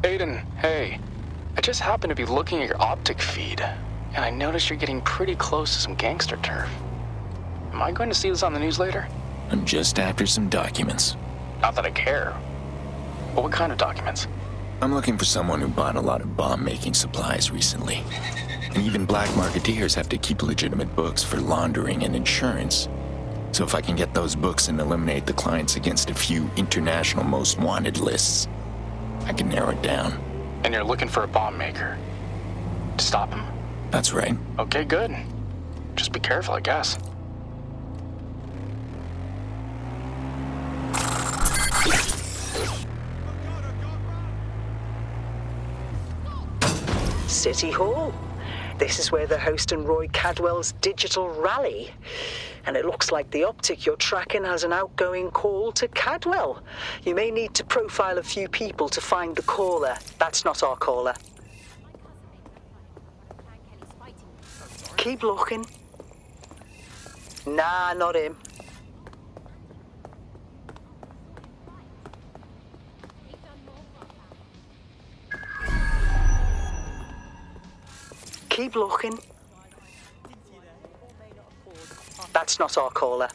Aiden, hey. I just happened to be looking at your optic feed, and I noticed you're getting pretty close to some gangster turf. Am I going to see this on the news later? I'm just after some documents. Not that I care. But what kind of documents? I'm looking for someone who bought a lot of bomb-making supplies recently. And even black marketeers have to keep legitimate books for laundering and insurance. So if I can get those books and eliminate the clients against a few international most wanted lists, I can narrow it down. And you're looking for a bomb maker. To stop him? That's right. Okay, good. Just be careful, I guess. City Hall. This is where they're hosting Roy Cadwell's digital rally. And it looks like the optic you're tracking has an outgoing call to Cadwell. You may need to profile a few people to find the caller. That's not our caller. Keep looking. Nah, not him. Keep looking. That's not our caller.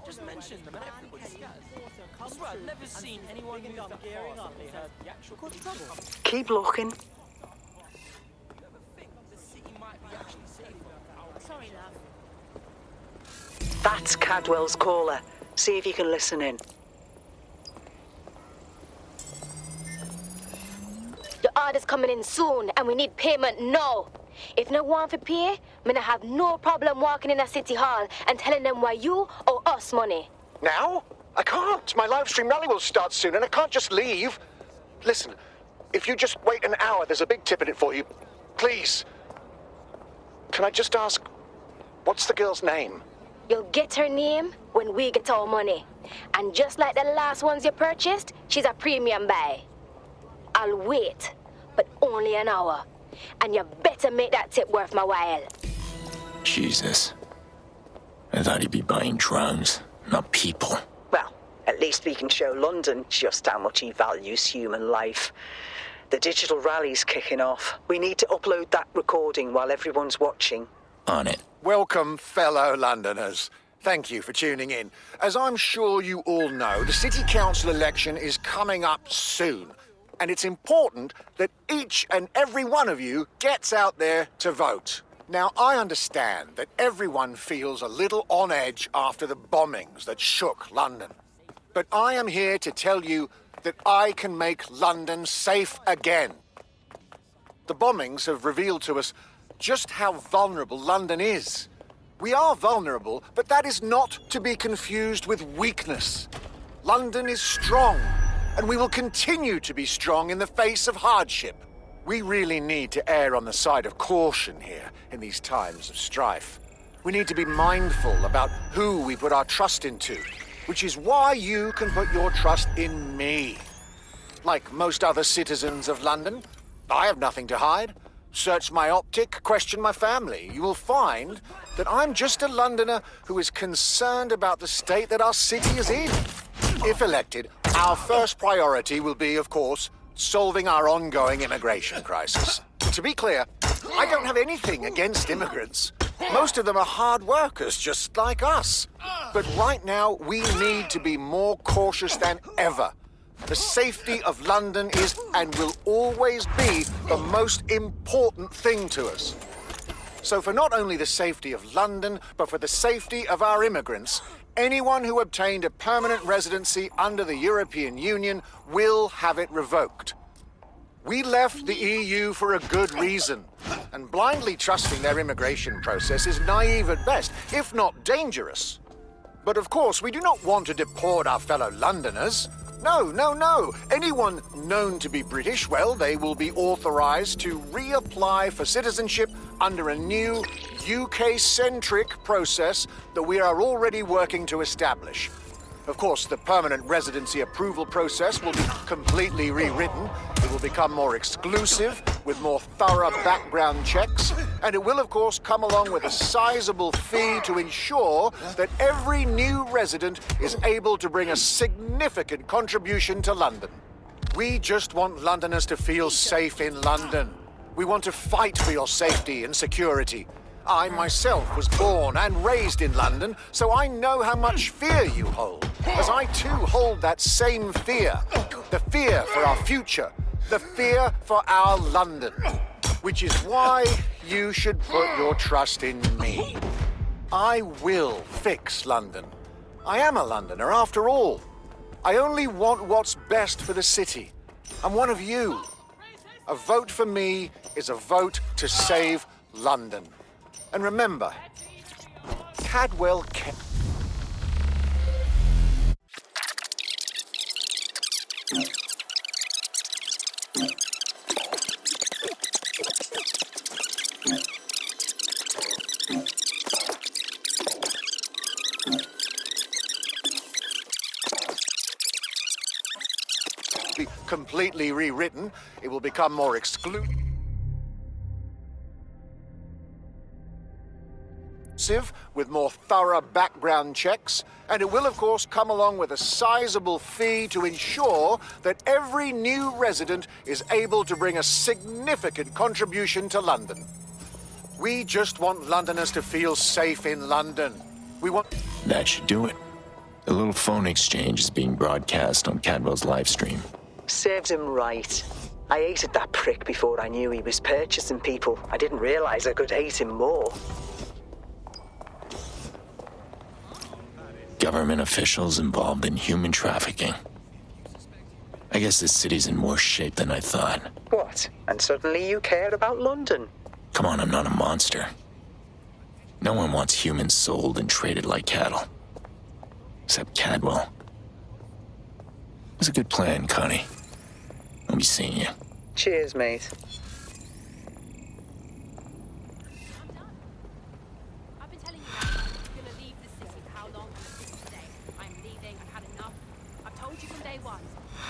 Just mention them and everybody scatters. I swear I've never seen anyone move that fast and they heard the actual trouble. Keep looking. The city might be actually safe. Sorry, love. That's Cadwell's caller. See if you can listen in. The order's coming in soon, and we need payment now. If no one for pay, me not have no problem walking in a city hall and telling them why you owe us money. Now? I can't. My live stream rally will start soon, and I can't just leave. Listen, if you just wait an hour, there's a big tip in it for you. Please. Can I just ask, what's the girl's name? You'll get her name when we get our money. And just like the last ones you purchased, she's a premium buy. I'll wait, but only an hour. And you better make that tip worth my while. Jesus. I thought he'd be buying drugs, not people. Well, at least we can show London just how much he values human life. The digital rally's kicking off. We need to upload that recording while everyone's watching. On it. Welcome, fellow Londoners. Thank you for tuning in. As I'm sure you all know, the City Council election is coming up soon. And it's important that each and every one of you gets out there to vote. Now, I understand that everyone feels a little on edge after the bombings that shook London. But I am here to tell you that I can make London safe again. The bombings have revealed to us just how vulnerable London is. We are vulnerable, but that is not to be confused with weakness. London is strong, and we will continue to be strong in the face of hardship. We really need to err on the side of caution here in these times of strife. We need to be mindful about who we put our trust into, which is why you can put your trust in me. Like most other citizens of London, I have nothing to hide. Search my optic, question my family. You will find that I'm just a Londoner who is concerned about the state that our city is in. If elected, our first priority will be, of course, solving our ongoing immigration crisis. To be clear, I don't have anything against immigrants. Most of them are hard workers, just like us. But right now, we need to be more cautious than ever. The safety of London is and will always be the most important thing to us. So for not only the safety of London, but for the safety of our immigrants, anyone who obtained a permanent residency under the European Union will have it revoked. We left the EU for a good reason, and blindly trusting their immigration process is naive at best, if not dangerous. But of course, we do not want to deport our fellow Londoners. No, no, no. Anyone known to be British, well, they will be authorized to reapply for citizenship under a new UK-centric process that we are already working to establish. Of course, the permanent residency approval process will be completely rewritten. It will become more exclusive, with more thorough background checks, and it will, of course, come along with a sizable fee to ensure that every new resident is able to bring a significant contribution to London. We just want Londoners to feel safe in London. We want to fight for your safety and security. I myself was born and raised in London, so I know how much fear you hold, as I too hold that same fear. The fear for our future, the fear for our London, which is why you should put your trust in me. I will fix London. I am a Londoner after all. I only want what's best for the city. I'm one of you. A vote for me is a vote to save London. And remember, Cadwell can... be completely rewritten. It will become more exclusive with more thorough background checks, and it will, of course, come along with a sizable fee to ensure that every new resident is able to bring a significant contribution to London. We just want Londoners to feel safe in London. We want... That should do it. A little phone exchange is being broadcast on Cadwell's live stream. Serves him right. I hated that prick before I knew he was purchasing people. I didn't realize I could hate him more. Government officials involved in human trafficking. I guess this city's in worse shape than I thought. What? And suddenly you care about London? Come on, I'm not a monster. No one wants humans sold and traded like cattle. Except Cadwell. It was a good plan, Connie. I'll be seeing you. Cheers, mate. I've been telling you now, I'm gonna leave the city. For how long? Today. I'm leaving. I've had enough. I've told you from day one.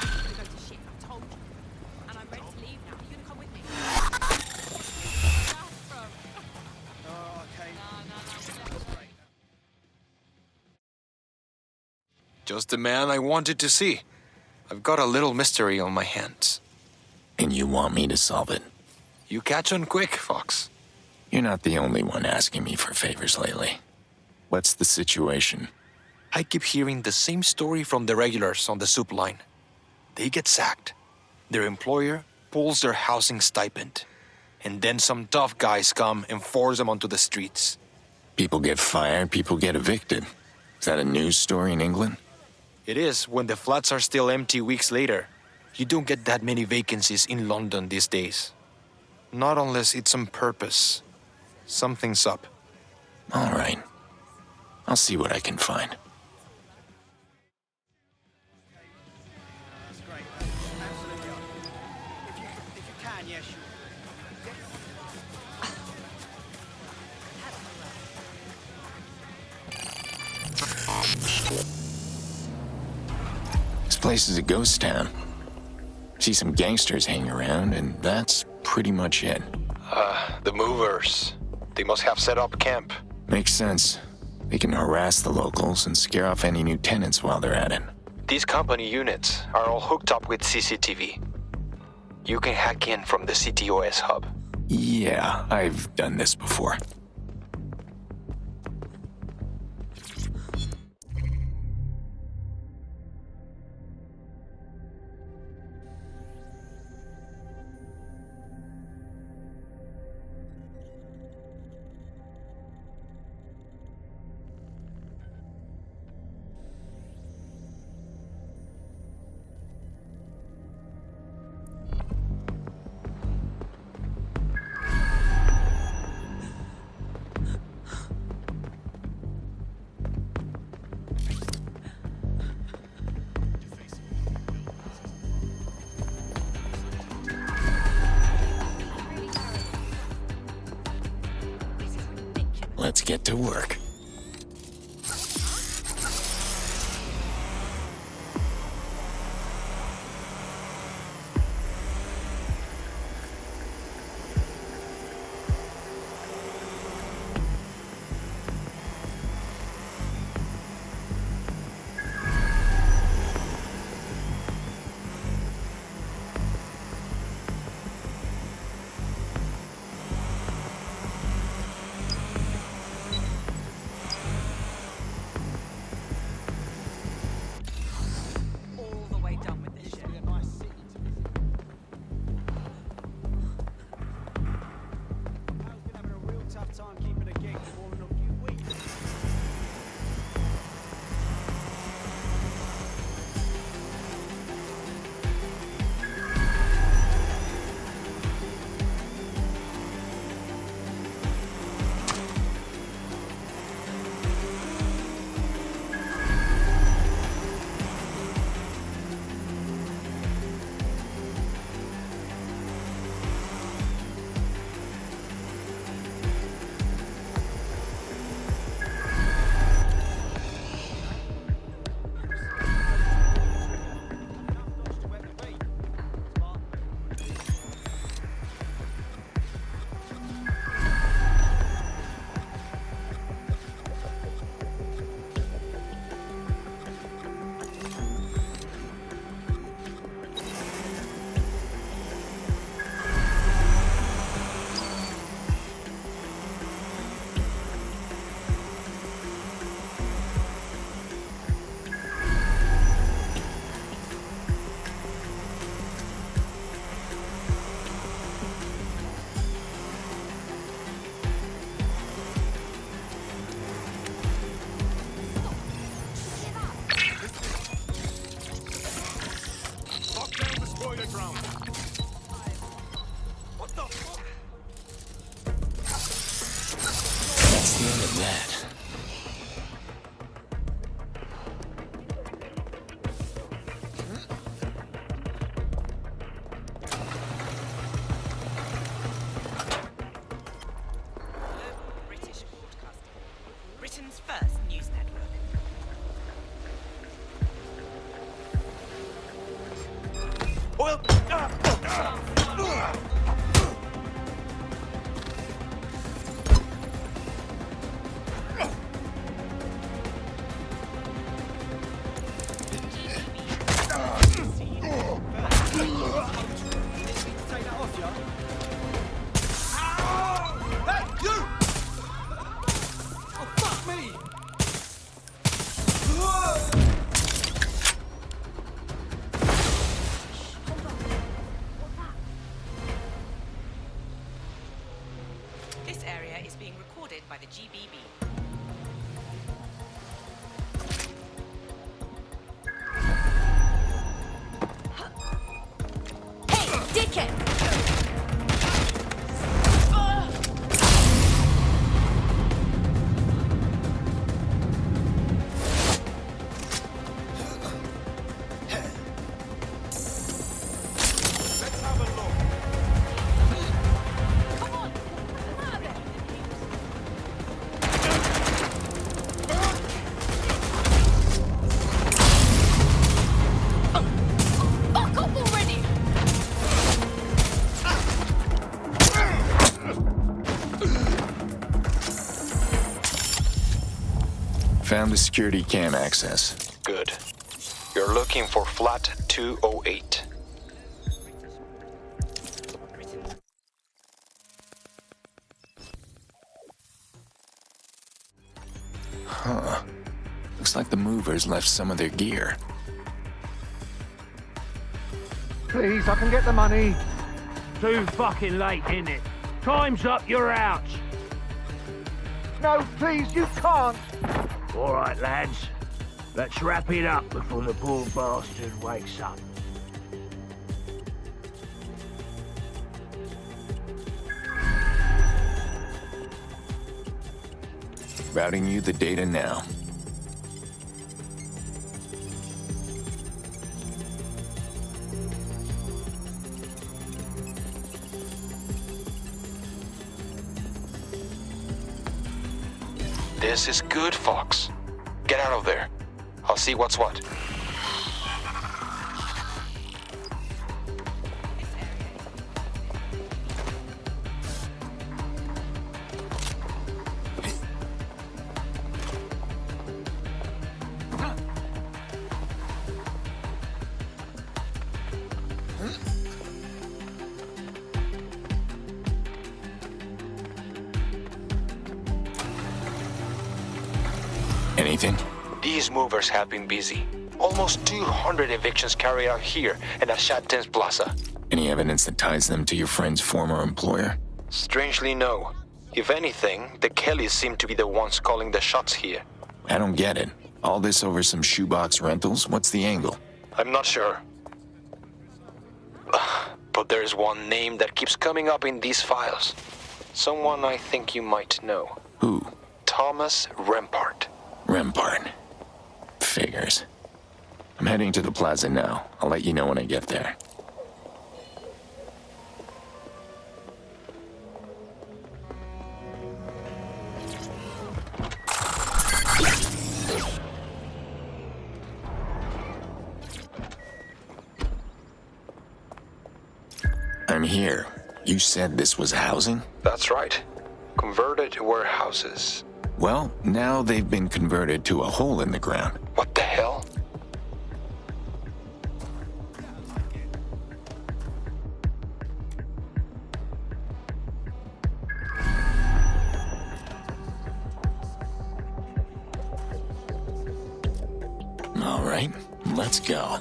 I'm gonna go to shit. I've told you. And I'm ready to leave now. You're gonna come with me. Just the man I wanted to see. I've got a little mystery on my hands. And you want me to solve it? You catch on quick, Fox. You're not the only one asking me for favors lately. What's the situation? I keep hearing the same story from the regulars on the soup line. They get sacked. Their employer pulls their housing stipend. And then some tough guys come and force them onto the streets. People get fired, people get evicted. Is that a news story in England? It is when the flats are still empty weeks later. You don't get that many vacancies in London these days. Not unless it's on purpose. Something's up. All right. I'll see what I can find. That's great. Absolutely. If you can, yes. This place is a ghost town. See some gangsters hanging around, and that's pretty much it. The movers. They must have set up camp. Makes sense. They can harass the locals and scare off any new tenants while they're at it. These company units are all hooked up with CCTV. You can hack in from the CTOS hub. Yeah, I've done this before. Let's get to work. That's the end of that. British Broadcasting, Britain's first news network. Well, This area is being recorded by the GBB. Hey, dickhead! Fuck up already! Found the security cam access. good. You're looking for flat 208. Huh. Looks like the movers left some of their gear. Please, I can get the money. Too fucking late, isn't it? Time's up, you're out. No, please, you can't. All right, lads. Let's wrap it up before the poor bastard wakes up. Routing you the data now. This is good, Fox. Get out of there. I'll see what's what. Anything? These movers have been busy. Almost 200 evictions carried out here and at Shatten's Plaza. Any evidence that ties them to your friend's former employer? Strangely, no. If anything, the Kellys seem to be the ones calling the shots here. I don't get it. All this over some shoebox rentals? What's the angle? I'm not sure. But there's one name that keeps coming up in these files. Someone I think you might know. Who? Thomas Rempart. Rempart. Figures. I'm heading to the plaza now. I'll let you know when I get there. I'm here. You said this was housing? That's right. Converted warehouses. Well, now they've been converted to a hole in the ground. What the hell? All right, let's go.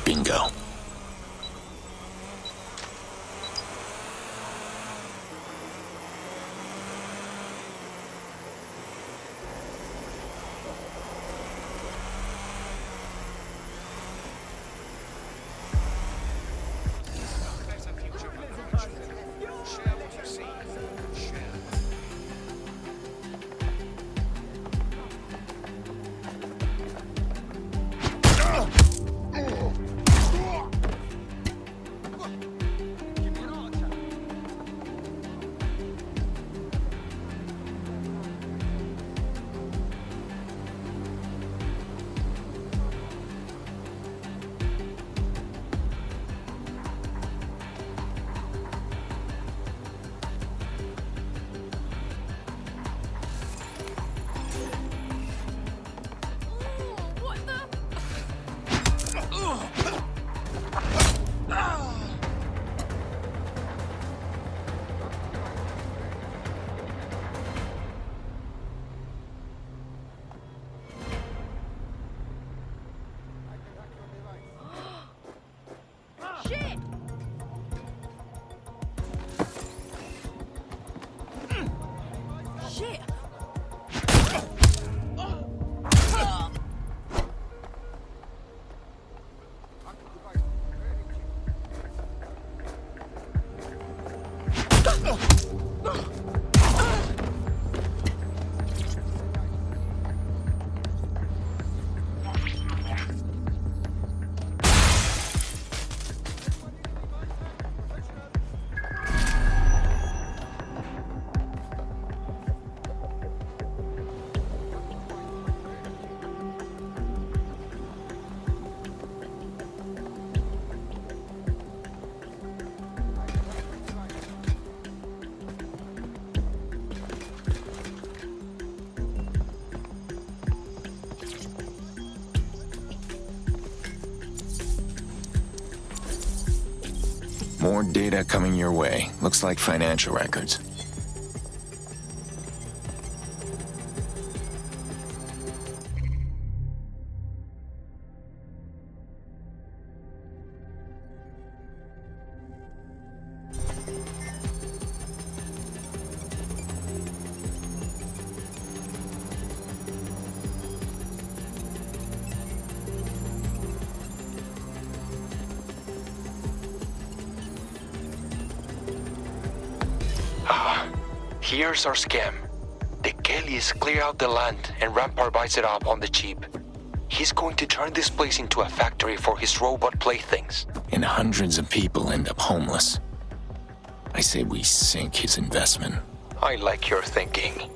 Bingo. shit! More data coming your way. Looks like financial records. Here's our scam. The Kellys clear out the land and Rampart buys it up on the cheap. He's going to turn this place into a factory for his robot playthings. And hundreds of people end up homeless. I say we sink his investment. I like your thinking.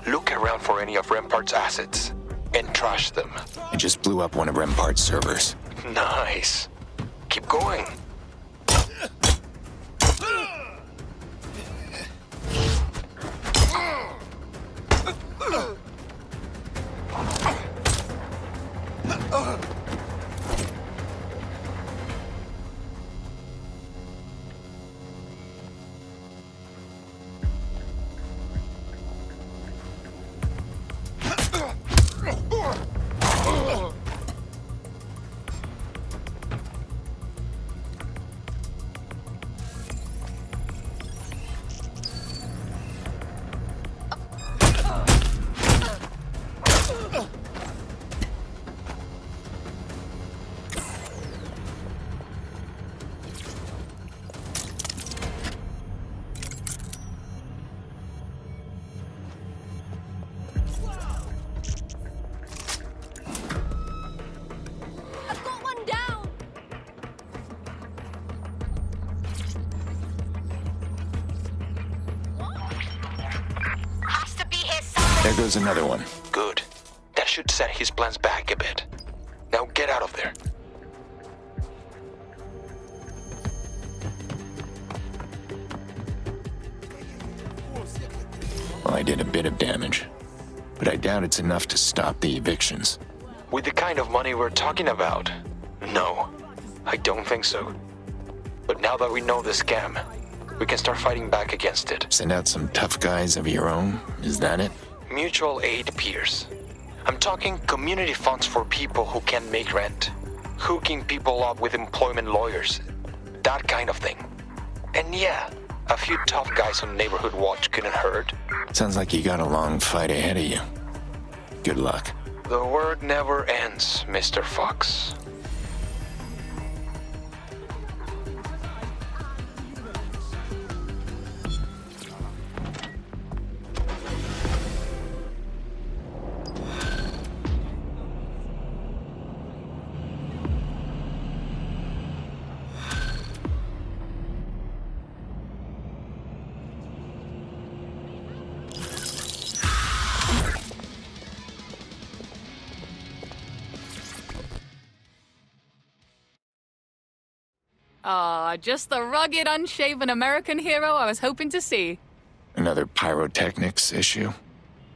Look around for any of Rampart's assets and trash them. I just blew up one of Rampart's servers. Nice. Keep going. There goes another one. Good. That should set his plans back a bit. Now get out of there. Well, I did a bit of damage, but I doubt it's enough to stop the evictions. With the kind of money we're talking about, no, I don't think so. But now that we know the scam, we can start fighting back against it. Send out some tough guys of your own? Is that it? Mutual aid peers. I'm talking community funds for people who can't make rent. Hooking people up with employment lawyers. That kind of thing. And yeah, a few tough guys on Neighborhood Watch couldn't hurt. Sounds like you got a long fight ahead of you. Good luck. The work never ends, Mr. Fox. Ah, just the rugged, unshaven American hero I was hoping to see. Another pyrotechnics issue?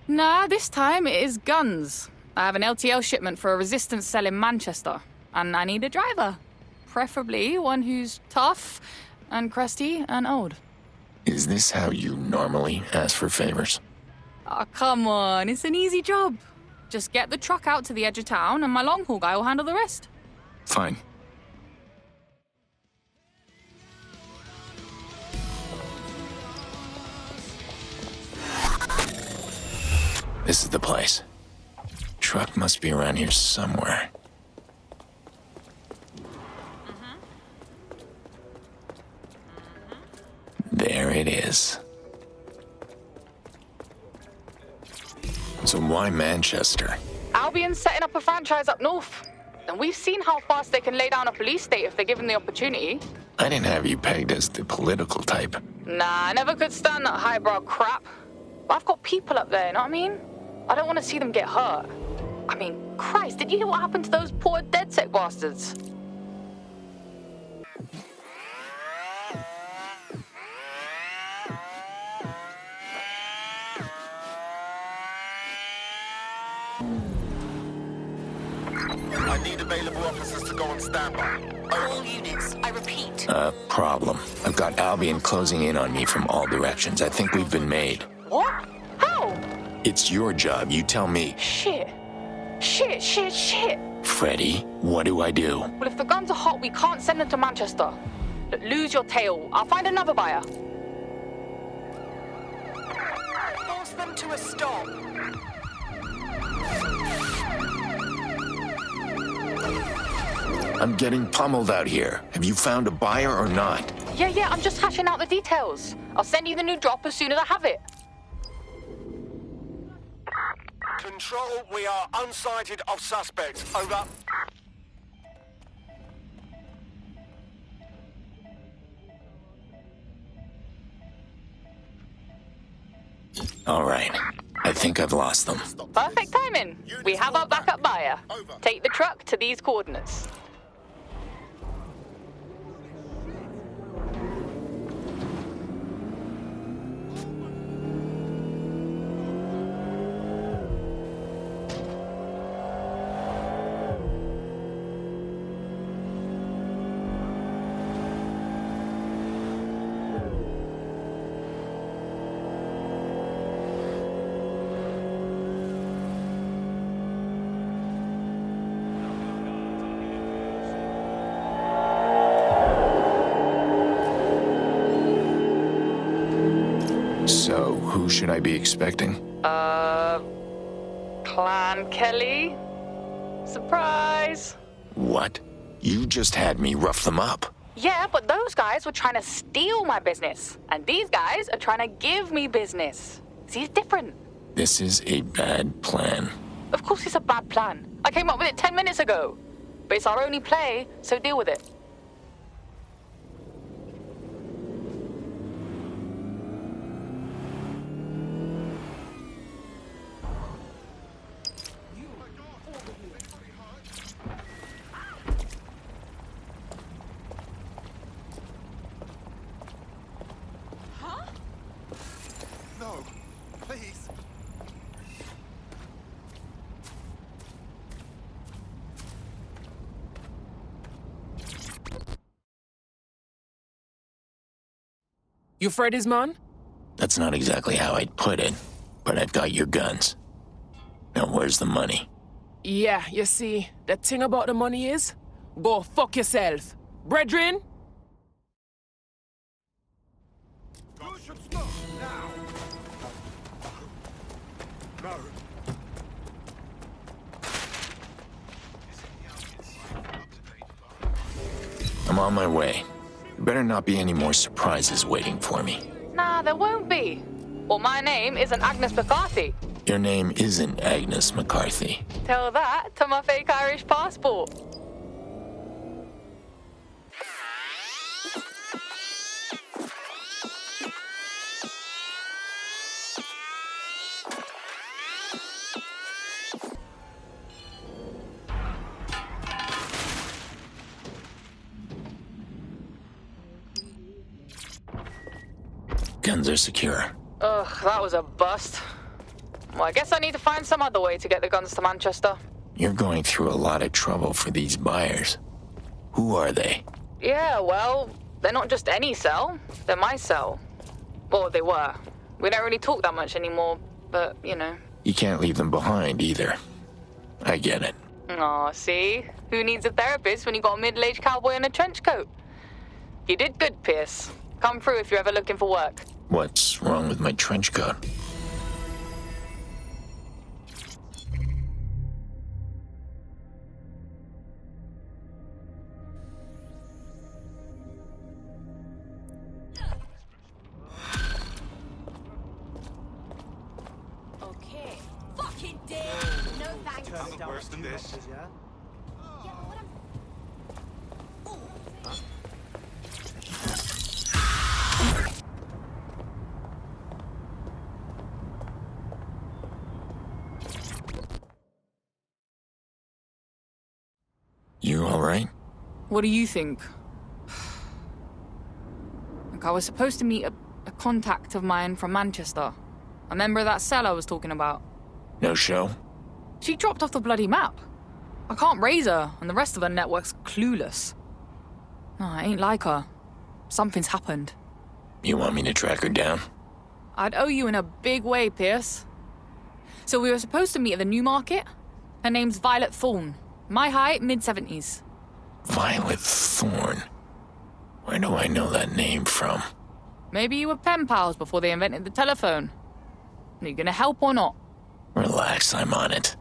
Nah, this time it is guns. I have an LTL shipment for a resistance cell in Manchester, and I need a driver. Preferably one who's tough and crusty and old. Is this how you normally ask for favors? Ah, come on, it's an easy job. Just get the truck out to the edge of town, and my long-haul guy will handle the rest. Fine. This is the place. Truck must be around here somewhere. There it is. So why Manchester? Albion's setting up a franchise up north. And we've seen how fast they can lay down a police state if they're given the opportunity. I didn't have you pegged as the political type. Nah, I never could stand that highbrow crap. But I've got people up there, you know what I mean? I don't want to see them get hurt. I mean, Christ, did you hear what happened to those poor DedSec bastards? I need available officers to go on standby. All units, I repeat. Problem. I've got Albion closing in on me from all directions. I think we've been made. What? How? It's your job, you tell me. Shit. Freddy, what do I do? Well, if the guns are hot, we can't send them to Manchester. Look, lose your tail. I'll find another buyer. Force them to a stop. I'm getting pummeled out here. Have you found a buyer or not? Yeah, I'm just hashing out the details. I'll send you the new drop as soon as I have it. Control, we are unsighted of suspects. Over. All right. I think I've lost them. Perfect timing. We have our backup buyer. Take the truck to these coordinates. So, who should I be expecting? Clan Kelly? Surprise! What? You just had me rough them up. Yeah, but those guys were trying to steal my business. And these guys are trying to give me business. See, it's different. This is a bad plan. Of course it's a bad plan. I came up with it 10 minutes ago. But it's our only play, so deal with it. No, please. You Freddy's man? That's not exactly how I'd put it, but I've got your guns. Now where's the money? Yeah, you see, the thing about the money is, go fuck yourself. Brethren? You should stop now. No. I'm on my way. There better not be any more surprises waiting for me. Nah, there won't be. Well, my name isn't Agnes McCarthy. Your name isn't Agnes McCarthy. Tell that to my fake Irish passport. Guns are secure. Ugh, that was a bust. Well, I guess I need to find some other way to get the guns to Manchester. You're going through a lot of trouble for these buyers. Who are they? Yeah, well, they're not just any cell. They're my cell. Well, they were. We don't really talk that much anymore, but, you know. You can't leave them behind either. I get it. Aw, see? Who needs a therapist when you got a middle-aged cowboy in a trench coat? You did good, Pierce. Come through if you're ever looking for work. What's wrong with my trench coat? care. Fucking dead. No thanks. I'm the worst of this. Yeah, but what I'm... You alright? What do you think? Look, I was supposed to meet a contact of mine from Manchester. A member of that cell I was talking about. No show? She dropped off the bloody map. I can't raise her, and the rest of her network's clueless. No, I ain't like her. Something's happened. You want me to track her down? I'd owe you in a big way, Pierce. So we were supposed to meet at the New Market. Her name's Violet Thorne. My height, mid-70s. Violet Thorne? Where do I know that name from? Maybe you were pen pals before they invented the telephone. Are you gonna help or not? Relax, I'm on it.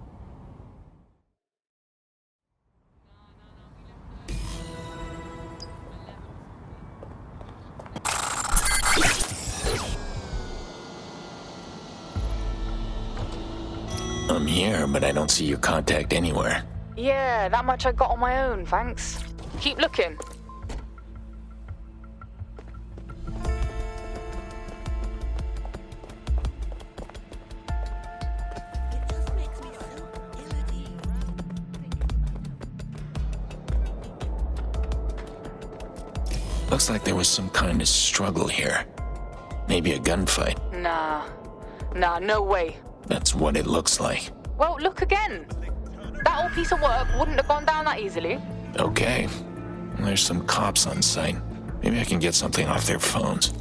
I'm here, but I don't see your contact anywhere. Yeah, that much I got on my own, thanks. Keep looking. Looks like there was some kind of struggle here. Maybe a gunfight. Nah, no way. That's what it looks like. Well, look again. That old piece of work wouldn't have gone down that easily. Okay. There's some cops on site. Maybe I can get something off their phones.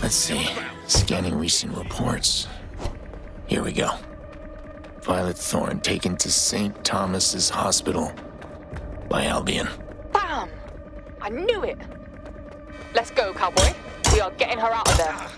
Let's see. Scanning recent reports. Here we go. Violet Thorne taken to St. Thomas's Hospital by Albion. Bam! I knew it. Let's go, cowboy. We are getting her out of there.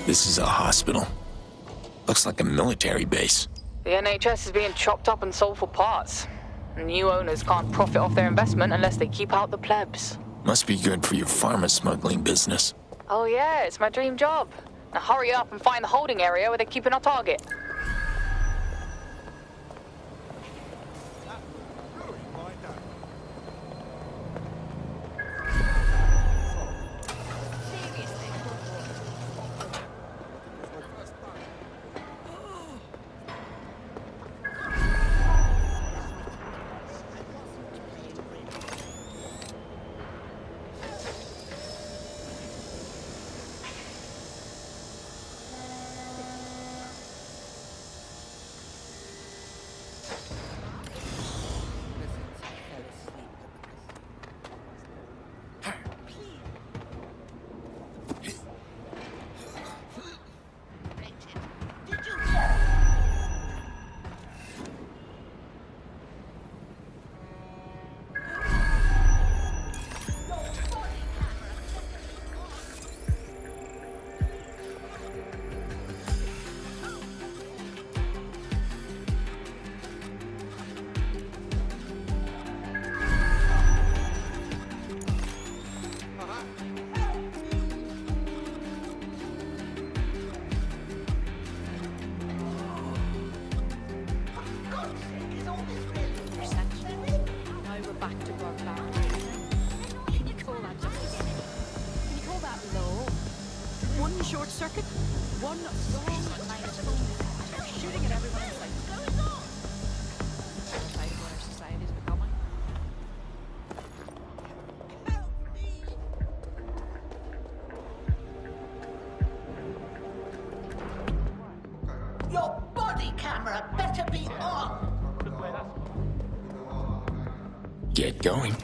This is a hospital. Looks like a military base. The NHS is being chopped up and sold for parts. New owners can't profit off their investment unless they keep out the plebs. Must be good for your pharma smuggling business. Oh yeah, it's my dream job. Now hurry up and find the holding area where they're keeping our target. One wrong line of phone shooting at everyone in sight. What's going on? Outside of what our society is becoming. Your body camera better be on. Get going.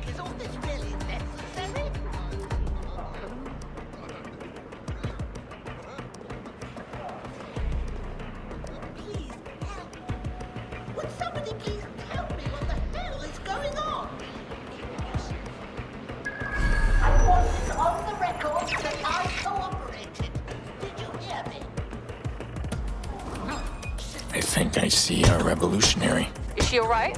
Is all this really necessary? Please help. Would somebody please tell me what the hell is going on? I want it on the record that I cooperated. Did you hear me? I think I see our revolutionary. Is she alright?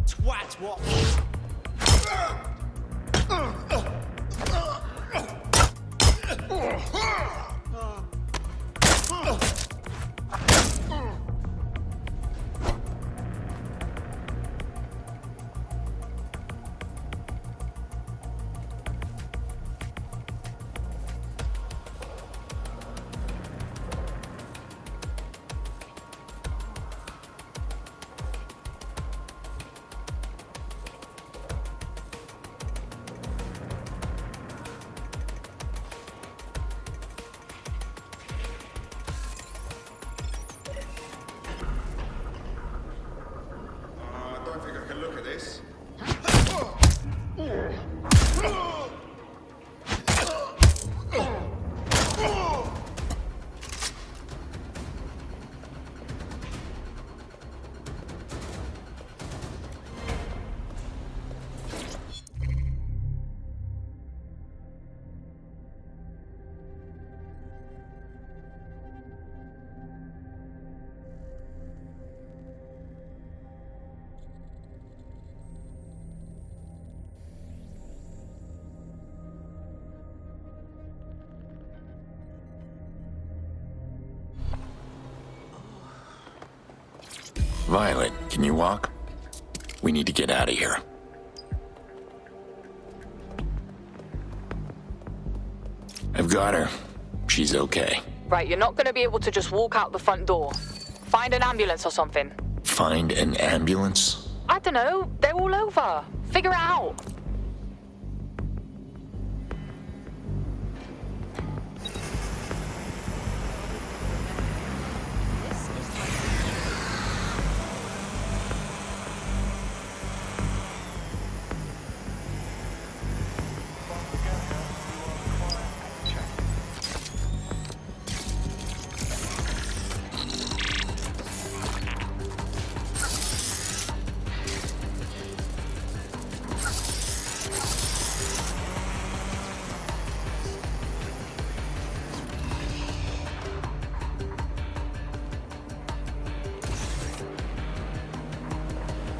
Twat, what? I don't think I can look at this. Violet, can you walk? We need to get out of here. I've got her. She's okay. Right, you're not gonna be able to just walk out the front door. Find an ambulance or something. Find an ambulance? I don't know, they're all over. Figure it out.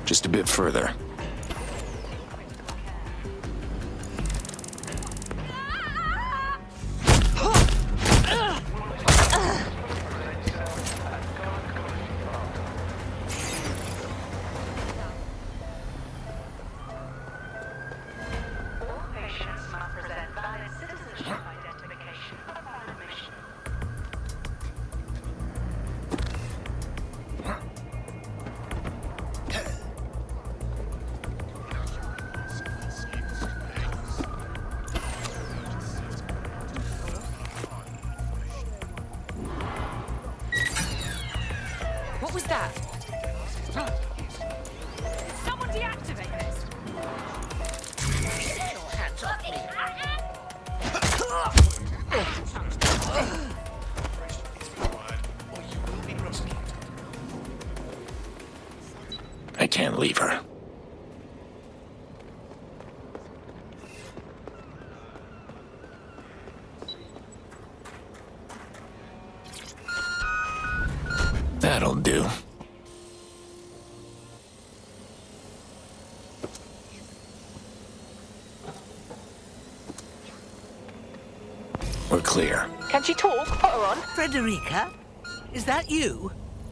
Just a bit further. that? Someone deactivate this. Get your hands off me. I can't leave her. That'll do. We're clear. Can she talk? Put her on. Frederica? Is that you?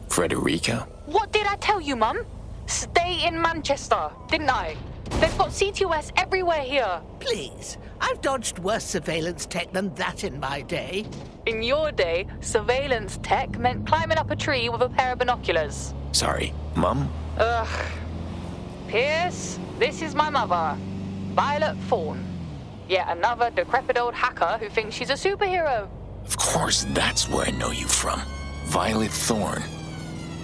Frederica? What did I tell you, Mum? Stay in Manchester, didn't I? They've got CTOS everywhere here. Please. I've dodged worse surveillance tech than that in my day. In your day, surveillance tech meant climbing up a tree with a pair of binoculars. Sorry, Mum? Ugh. Pierce, this is my mother, Violet Thorne. Yet another decrepit old hacker who thinks she's a superhero. Of course, that's where I know you from. Violet Thorne.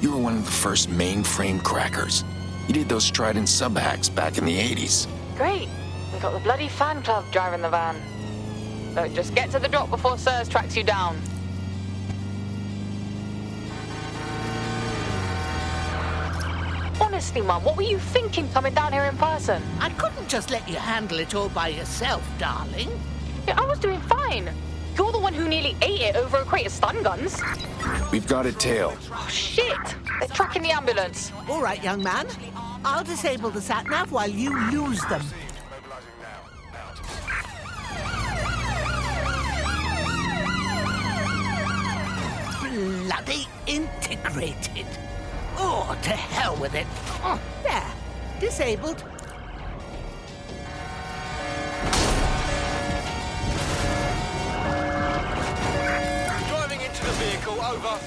You were one of the first mainframe crackers. You did those Trident sub-hacks back in the 80s. Great. We got the bloody fan club driving the van. So just get to the drop before Sirs tracks you down. Honestly, Mum, what were you thinking coming down here in person? I couldn't just let you handle it all by yourself, darling. Yeah, I was doing fine. You're the one who nearly ate it over a crate of stun guns. We've got a tail. Oh, shit! They're tracking the ambulance. All right, young man. I'll disable the sat-nav while you lose them. Bloody integrated. Oh, to hell with it. Oh, there. Disabled. Driving into the vehicle, over.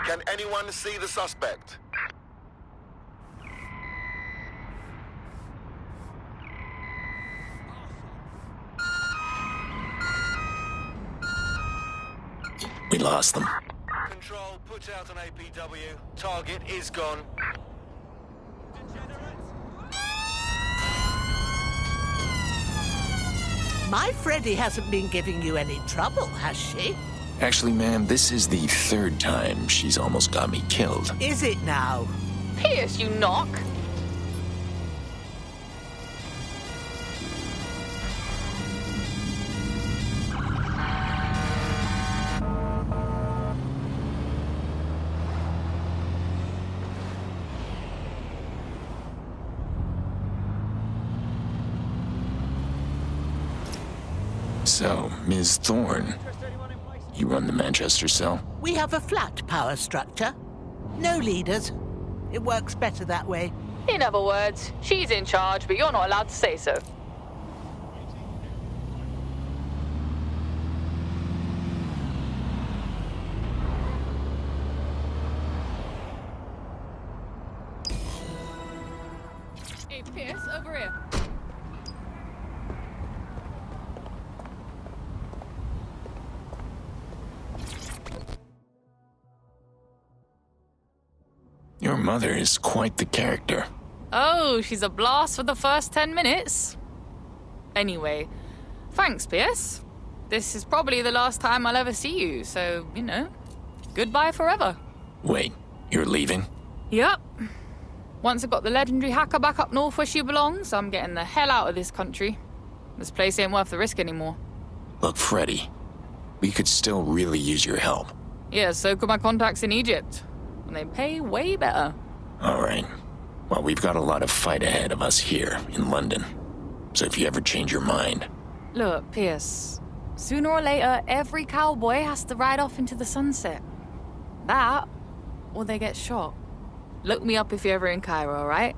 Can anyone see the suspect? We lost them. Control, put out an APW. Target is gone. My Freddy hasn't been giving you any trouble, has she? Actually, ma'am, this is the third time she's almost got me killed. Is it now? Pierce, you knock. So, Ms. Thorne, you run the Manchester cell? We have a flat power structure. No leaders. It works better that way. In other words, she's in charge, but you're not allowed to say so. Hey, Pierce, over here. Your mother is quite the character. Oh, she's a blast for the first 10 minutes. Anyway, thanks, Pierce. This is probably the last time I'll ever see you, so, you know, goodbye forever. Wait, you're leaving? Yep. Once I've got the legendary hacker back up north where she belongs, I'm getting the hell out of this country. This place ain't worth the risk anymore. Look, Freddy, we could still really use your help. Yeah, so could my contacts in Egypt. And they pay way better. All right. Well, we've got a lot of fight ahead of us here in London. So if you ever change your mind... Look, Pierce, sooner or later, every cowboy has to ride off into the sunset. That, or they get shot. Look me up if you're ever in Cairo, all right?